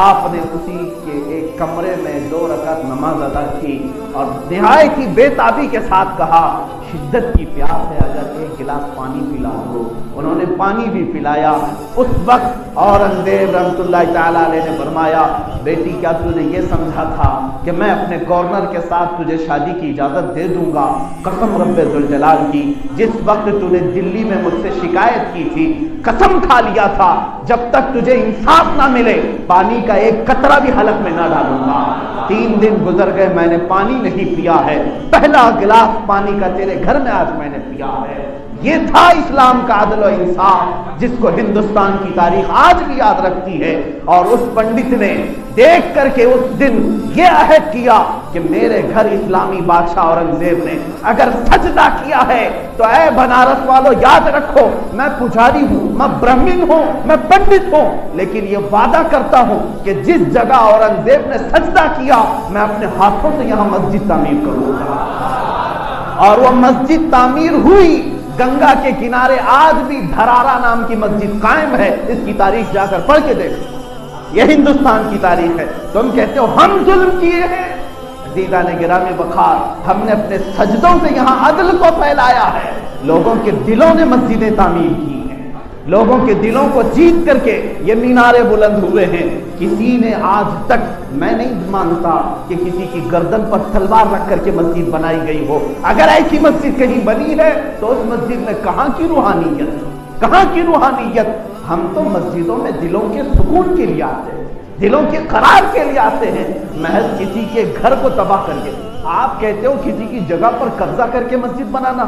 Speaker 1: آپ نے اسی کے ایک کمرے میں 2 رکعت نماز ادا کی اور نہایت ہی بے تابی کے ساتھ کہا شدت کی پیاس ہے، اگر ایک گلاس پانی پلا دو۔ انہوں نے پانی بھی پلایا۔ اس وقت اورنگزیب رحمۃ اللہ تعالی علیہ نے فرمایا بیٹی کیا تو نے یہ سمجھا تھا کہ میں اپنے گورنر کے ساتھ تجھے شادی کی اجازت دے دوں گا؟ قسم رب ذوالجلال کی، جس وقت تو نے دلی میں مجھ سے شکایت کی تھی قسم کھا لیا تھا جب تک تجھے انصاف نہ ملے پانی کا ایک قطرہ بھی حلق میں نہ ڈالوں گا۔ 3 دن گزر گئے، میں نے پانی نہیں پیا ہے، پہلا گلاس پانی کا تیرے گھر میں آج میں نے پیا ہے۔ یہ تھا اسلام کا عدل و انصاف جس کو ہندوستان کی تاریخ آج بھی یاد رکھتی ہے۔ اور اس پنڈت نے دیکھ کر کے اس دن یہ عہد کیا کہ میرے گھر اسلامی بادشاہ اورنگزیب نے اگر سجدہ کیا ہے تو اے بنارس والو یاد رکھو میں پجاری ہوں، میں برہمن ہوں، میں پنڈت ہوں، لیکن یہ وعدہ کرتا ہوں کہ جس جگہ اورنگزیب نے سجدہ کیا میں اپنے ہاتھوں سے یہاں مسجد تعمیر کروں گا۔ اور وہ مسجد تعمیر ہوئی۔ گنگا کے کنارے آج بھی دھرارا نام کی مسجد قائم ہے۔ اس کی تاریخ جا کر پڑھ کے دیکھو، یہ ہندوستان کی تاریخ ہے۔ تم کہتے ہو ہم ظلم کیے ہیں، عزیزان گرامی وقار، ہم نے اپنے سجدوں سے یہاں عدل کو پھیلایا ہے۔ لوگوں کے دلوں نے مسجدیں تعمیر کی ہیں، لوگوں کے دلوں کو جیت کر کے یہ مینارے بلند ہوئے ہیں۔ کسی نے آج تک میں نہیں مانتا کہ کسی کی گردن پر تلوار رکھ کر کے مسجد بنائی گئی ہو۔ اگر ایسی مسجد کہیں بنی ہے تو اس مسجد میں کہاں کی روحانیت، کہاں کی روحانیت؟ ہم تو مسجدوں میں دلوں کے سکون کے لیے آتے ہیں، دلوں کے قرار کے لیے آتے ہیں، محض کسی کے گھر کو تباہ کر کے۔ آپ کہتے ہو کسی کی جگہ پر قبضہ کر کے مسجد بنانا۔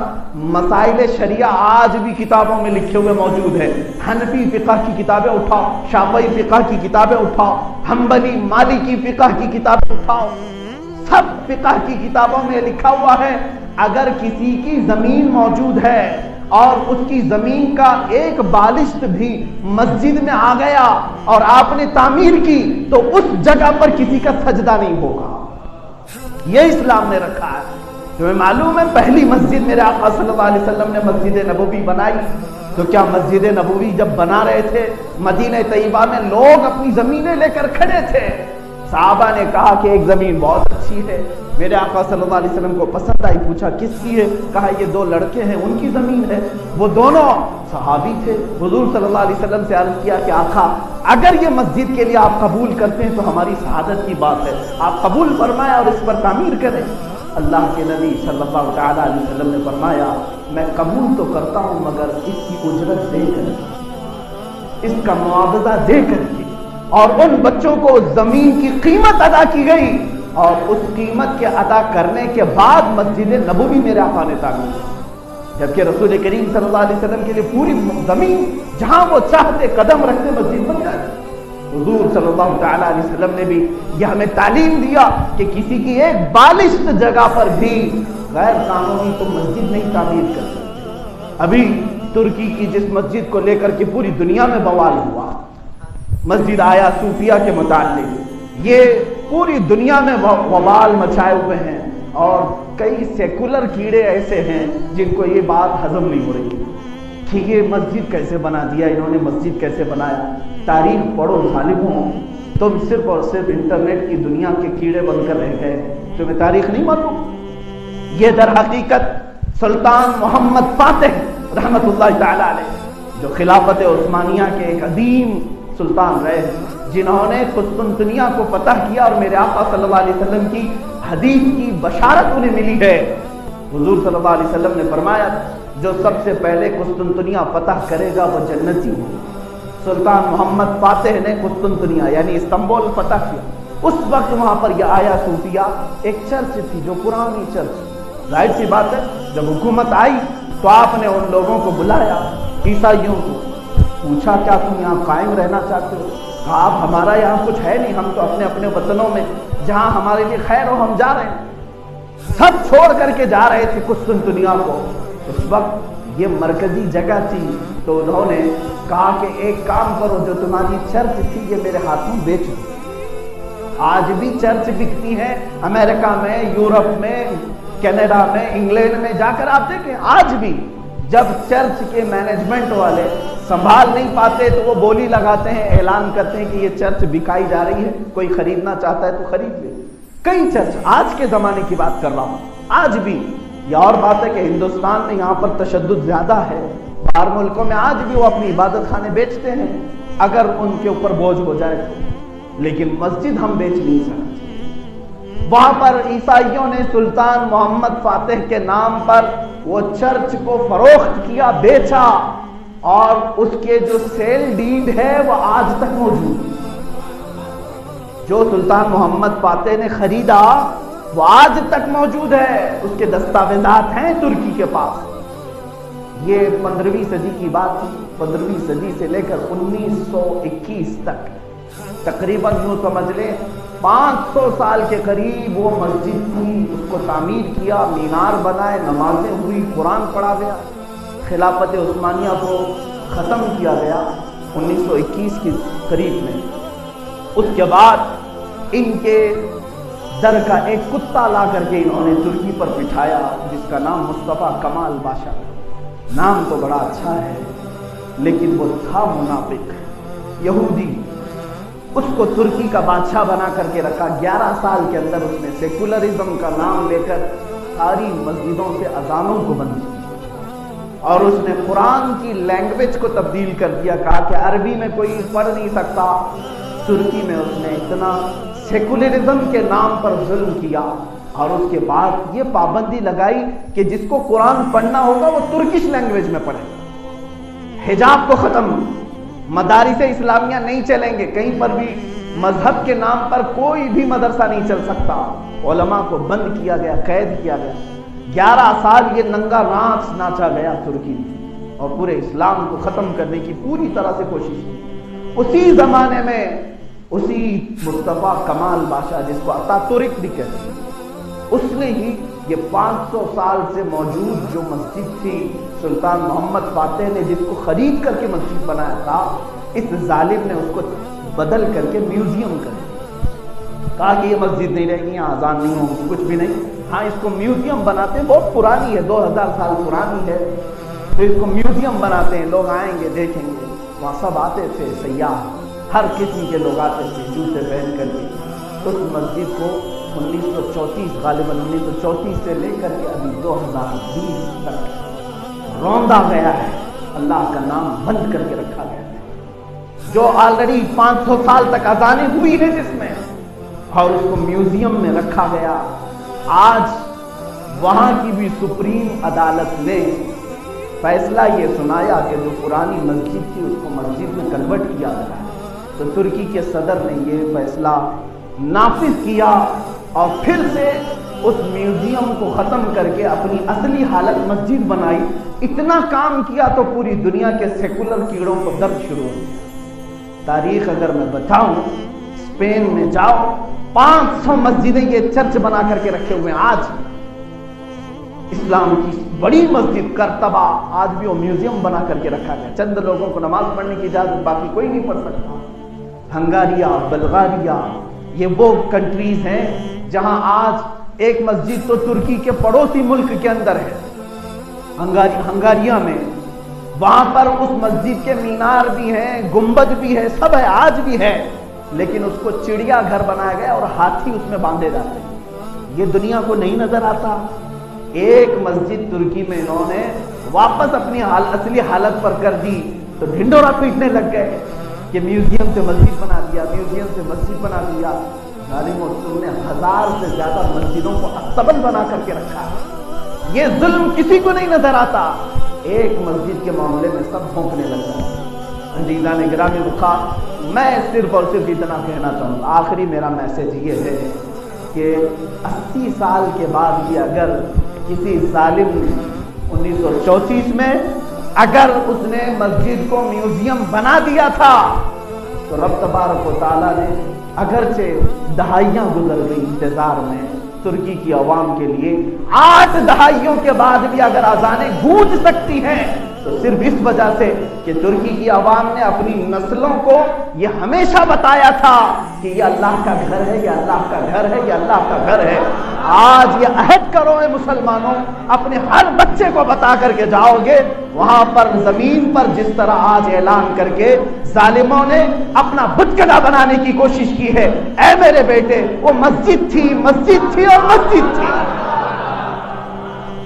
Speaker 1: مسائل شریعہ آج بھی کتابوں میں لکھے ہوئے موجود ہے۔ حنفی فقہ کی کتابیں اٹھاؤ، شافعی فقہ کی کتابیں اٹھاؤ، حنبلی مالکی فقہ کی کتابیں اٹھاؤ، سب فقہ کی کتابوں میں لکھا ہوا ہے اگر کسی کی زمین موجود ہے اور اس کی زمین کا ایک بالشت بھی مسجد میں آ گیا اور آپ نے تعمیر کی تو اس جگہ پر کسی کا سجدہ نہیں ہوگا. یہ اسلام نے رکھا ہے. تمہیں معلوم ہے پہلی مسجد میرے آقا صلی اللہ علیہ وسلم نے مسجد نبوی بنائی تو کیا مسجد نبوی جب بنا رہے تھے مدینہ طیبہ میں لوگ اپنی زمینیں لے کر کھڑے تھے. صحابہ نے کہا کہ ایک زمین بہت اچھی ہے. میرے آقا صلی اللہ علیہ وسلم کو پسند آئی, پوچھا کس کی ہے؟ کہا یہ 2 لڑکے ہیں ان کی زمین ہے. وہ دونوں صحابی تھے. حضور صلی اللہ علیہ وسلم سے عرض کیا کہ آقا اگر یہ مسجد کے لیے آپ قبول کرتے ہیں تو ہماری سعادت کی بات ہے, آپ قبول فرمائیں اور اس پر تعمیر کریں. اللہ کے نبی صلی اللہ تعالی علیہ وسلم نے فرمایا میں قبول تو کرتا ہوں مگر اس کی اجرت دے کر, اس کا معاوضہ دے کر کے. اور ان بچوں کو زمین کی قیمت ادا کی گئی اور اس قیمت کے ادا کرنے کے بعد مسجد نبوی میرے آقا نے تعمیر کی. جبکہ رسول کریم صلی اللہ علیہ وسلم کے لیے پوری زمین جہاں وہ چاہتے قدم رکھتے مسجد بن جاتی. حضور صلی اللہ تعالی علیہ وسلم نے بھی یہ ہمیں تعلیم دیا کہ کسی کی ایک بالشت جگہ پر بھی غیر قانونی تو مسجد نہیں تعمیر کر سکتے. ابھی ترکی کی جس مسجد کو لے کر کے پوری دنیا میں بوال ہوا, مسجد آیا صوفیہ کے متعلق, یہ پوری دنیا میں وبال مچائے ہوئے ہیں اور کئی سیکولر کیڑے ایسے ہیں جن کو یہ بات ہضم نہیں ہو رہی کہ یہ مسجد کیسے بنا دیا, انہوں نے مسجد کیسے بنایا. تاریخ پڑھو ظالموں, تم صرف اور صرف انٹرنیٹ کی دنیا کے کیڑے بن کر رہ گئے, تمہیں تاریخ نہیں معلوم. یہ در حقیقت سلطان محمد فاتح رحمت اللہ تعالی علیہ جو خلافت عثمانیہ کے ایک عظیم سلطان رہے, جنہوں نے قسطنطنیہ کو فتح کیا اور میرے آقا صلی اللہ علیہ وسلم کی حدیث کی بشارت انہیں ملی ہے. حضور صلی اللہ علیہ وسلم نے فرمایا جو سب سے پہلے قسطنطنیہ فتح کرے گا وہ جنتی ہوگا. سلطان محمد فاتح نے قسطنطنیہ یعنی استنبول فتح کیا. اس وقت وہاں پر یہ آیا صوفیہ ایک چرچ تھی جو پرانی چرچ. ظاہر سی بات ہے جب حکومت آئی تو آپ نے ان لوگوں کو بلایا, عیسائیوں کو, پوچھا کیا تم یہاں قائم رہنا چاہتے ہو؟ کہا آپ ہمارا یہاں کچھ ہے نہیں, ہم تو اپنے اپنے وطنوں میں جہاں ہمارے لیے خیر ہو ہم جا رہے ہیں. سب چھوڑ کر کے جا رہے تھے قسطنطنیہ کو. اس وقت یہ مرکزی جگہ تھی تو انہوں نے کہا کہ ایک کام کرو, جو تمہاری چرچ تھی یہ میرے ہاتھوں بیچ دو. آج بھی چرچ بکتی ہے امریکہ میں, یورپ میں, کینیڈا میں, انگلینڈ میں جا کر آپ دیکھیں. آج بھی جب چرچ کے مینجمنٹ والے سنبھال نہیں پاتے تو وہ بولی لگاتے ہیں, اعلان کرتے ہیں کہ یہ چرچ بکائی جا رہی ہے, کوئی خریدنا چاہتا ہے تو خرید لے. کئی چرچ, آج کے زمانے کی بات کر رہا ہوں, آج بھی. یہ اور بات ہے کہ ہندوستان میں یہاں پر تشدد زیادہ ہے, باہر ملکوں میں آج بھی وہ اپنی عبادت خانے بیچتے ہیں اگر ان کے اوپر بوجھ ہو جائے تو, لیکن مسجد ہم بیچ نہیں سکتے. وہاں پر عیسائیوں نے سلطان محمد فاتح کے نام پر وہ چرچ کو فروخت کیا, بیچا, اور اس کے جو سیل ڈیڈ ہے وہ آج تک موجود ہے. جو سلطان محمد فاتح نے خریدا وہ آج تک موجود ہے, اس کے دستاویزات ہیں ترکی کے پاس. یہ 15ویں صدی کی بات تھی. 15ویں صدی سے لے کر 1921 تک تقریباً یوں سمجھ لیں 500 سال کے قریب وہ مسجد تھی. اس کو تعمیر کیا, مینار بنائے, نمازیں ہوئی, قرآن پڑھا گیا. خلافت عثمانیہ کو ختم کیا گیا 1921 کے قریب میں. اس کے بعد ان کے در کا ایک کتا لا کر کے انہوں نے ترکی پر بٹھایا جس کا نام مصطفیٰ کمال بادشاہ. نام تو بڑا اچھا ہے لیکن وہ تھا منافق, یہودی. اس کو ترکی کا بادشاہ بنا کر کے رکھا. 11 سال کے اندر اس نے سیکولرزم کا نام لے کر ساری مسجدوں سے اذانوں کو بند کیا اور اس نے قرآن کی لینگویج کو تبدیل کر دیا. کہا کہ عربی میں کوئی پڑھ نہیں سکتا. ترکی میں اس نے اتنا سیکولرزم کے نام پر ظلم کیا اور اس کے بعد یہ پابندی لگائی کہ جس کو قرآن پڑھنا ہوگا وہ ترکش لینگویج میں پڑھے. حجاب کو ختم, مدارس اسلامیہ نہیں چلیں گے, کہیں پر بھی مذہب کے نام پر کوئی بھی مدرسہ نہیں چل سکتا. علماء کو بند کیا گیا, قید کیا گیا. 11 سال یہ ننگا ناچ ناچا گیا ترکی میں اور پورے اسلام کو ختم کرنے کی پوری طرح سے کوشش کی. اسی زمانے میں اسی مصطفیٰ کمال بادشاہ جس کو اتا ترک بھی کہتے ہیں, اس نے ہی یہ 500 سال سے موجود جو مسجد تھی سلطان محمد فاتح نے جس کو خرید کر کے مسجد بنایا تھا، اس ظالم نے اس کو بدل کر کے میوزیم کر دیا۔ کہا کہ یہ مسجد نہیں رہے گی، یہاں اذان نہیں ہوگی، کچھ بھی نہیں، ہاں اس کو میوزیم بناتے ہیں، بہت پرانی ہے، 2000 سال پرانی ہے، تو اس کو میوزیم بناتے ہیں، لوگ آئیں گے دیکھیں گے۔ وہاں سب آتے تھے سیاح، ہر قسم کے لوگ آتے تھے جوتے پہن کر کے۔ اس مسجد کو 1934 غالباً 1934 سے لے کر کے ابھی 2020 تک روندا گیا ہے، اللہ کا نام بند کر کے رکھا گیا ہے، جو آلریڈی 500 سال تک اذانیں ہوئی ہیں جس میں، اور اس کو میوزیم میں رکھا گیا۔ آج وہاں کی بھی سپریم عدالت نے فیصلہ یہ سنایا کہ جو پرانی مسجد تھی اس کو مسجد میں کنورٹ کیا گیا، تو ترکی کے صدر نے یہ فیصلہ نافذ کیا اور پھر سے اس میوزیم کو ختم کر کے اپنی اصلی حالت مسجد بنائی۔ اتنا کام کیا تو پوری دنیا کے سیکولر کیڑوں کو درد شروع ہو۔ تاریخ اگر میں بتاؤں، اسپین میں جاؤ، 500 مسجدیں یہ چرچ بنا کر کے رکھے ہوئے ہیں۔ آج اسلام کی بڑی مسجد کرتبہ آج بھی وہ میوزیم بنا کر کے رکھا گیا، چند لوگوں کو نماز پڑھنے کی اجازت، باقی کوئی نہیں پڑھ سکتا۔ ہنگاریہ، بلغاریہ، یہ وہ کنٹریز ہیں جہاں آج ایک مسجد تو ترکی کے پڑوسی ملک کے اندر ہے، ہنگاریہ میں، وہاں پر اس مسجد کے مینار بھی ہیں، گنبد بھی ہے، سب ہے، آج بھی ہے، لیکن اس کو چڑیا گھر بنایا گیا اور ہاتھی اس میں باندھے جاتے ہیں۔ یہ دنیا کو نہیں نظر آتا۔ ایک مسجد ترکی میں انہوں نے واپس اپنی اصلی حالت پر کر دی تو ڈھنڈورا پیٹنے لگ گئے کہ میوزیم سے مسجد بنا دیا، میوزیم سے مسجد بنا دیا۔ ظالموں، تم نے 1000 سے زیادہ مسجدوں کو استبل بنا کر کے رکھا ہے۔ یہ ظلم کسی کو نہیں نظر آتا، ایک مسجد کے معاملے میں سب بھونکنے لگ جاتے۔ عزیزان گرامی وقار، میں صرف اور صرف اتنا کہنا چاہوں گا، آخری میرا میسج یہ ہے کہ 80 سال کے بعد بھی اگر کسی ظالم نے 1934 میں اگر اس نے مسجد کو میوزیم بنا دیا تھا تو رب تبارک و تعالیٰ نے اگرچہ دہائیاں گزر گئی انتظار میں ترکی کی عوام کے لیے، 8 دہائیوں کے بعد بھی اگر اذانیں گونج سکتی ہیں تو صرف اس وجہ سے کہ ترکی کی عوام نے اپنی نسلوں کو یہ ہمیشہ بتایا تھا کہ یہ اللہ کا گھر ہے، یہ اللہ کا گھر ہے، یہ اللہ کا گھر ہے۔ آج یہ عہد کرو اے مسلمانوں، اپنے ہر بچے کو بتا کر کے جاؤ گے، وہاں پر زمین پر جس طرح آج اعلان کر کے ظالموں نے اپنا بتکدہ بنانے کی کوشش کی ہے، اے میرے بیٹے وہ مسجد تھی، مسجد تھی اور مسجد تھی۔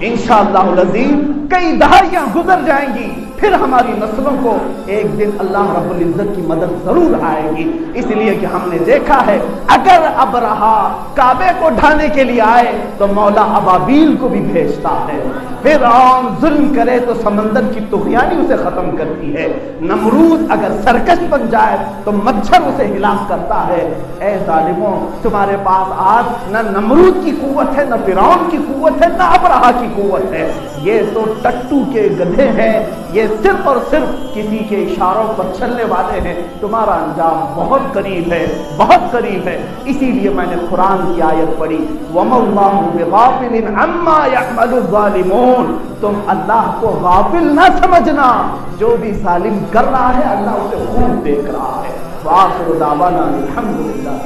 Speaker 1: انشاءاللہ العزیز کئی دہائیاں گزر جائیں گی، پھر ہماری نسلوں کو ایک دن اللہ رب العزت کی مدد ضرور آئے گی، اس لیے کہ ہم نے دیکھا ہے اگر ابرہا کعبے کو ڈھانے کے لیے آئے تو مولا ابابیل کو بھی بھیجتا ہے، فرعون ظلم کرے تو سمندر کی طغیانی اسے ختم کرتی ہے، نمرود اگر سرکش بن جائے تو مچھر اسے ہلاک کرتا ہے۔ اے ظالموں، تمہارے پاس آج نہ نمرود کی قوت ہے، نہ فرعون کی قوت ہے، نہ ابرہا کی قوت ہے، یہ تو ٹٹو کے گدھے ہیں، یہ صرف اور صرف کسی کے اشاروں پر چلنے والے ہیں۔ تمہارا انجام بہت قریب ہے، بہت قریب ہے۔ اسی لیے میں نے قرآن کی آیت پڑھی، وَمَا اللَّهُ بِغَافِلٍ عَمَّا يَعْمَلُ الظَّالِمُونَ، تم اللہ کو غافل نہ سمجھنا، جو بھی ظالم کر رہا ہے اللہ اسے خوب دیکھ رہا ہے۔ وآخر دعوانا الحمدللہ۔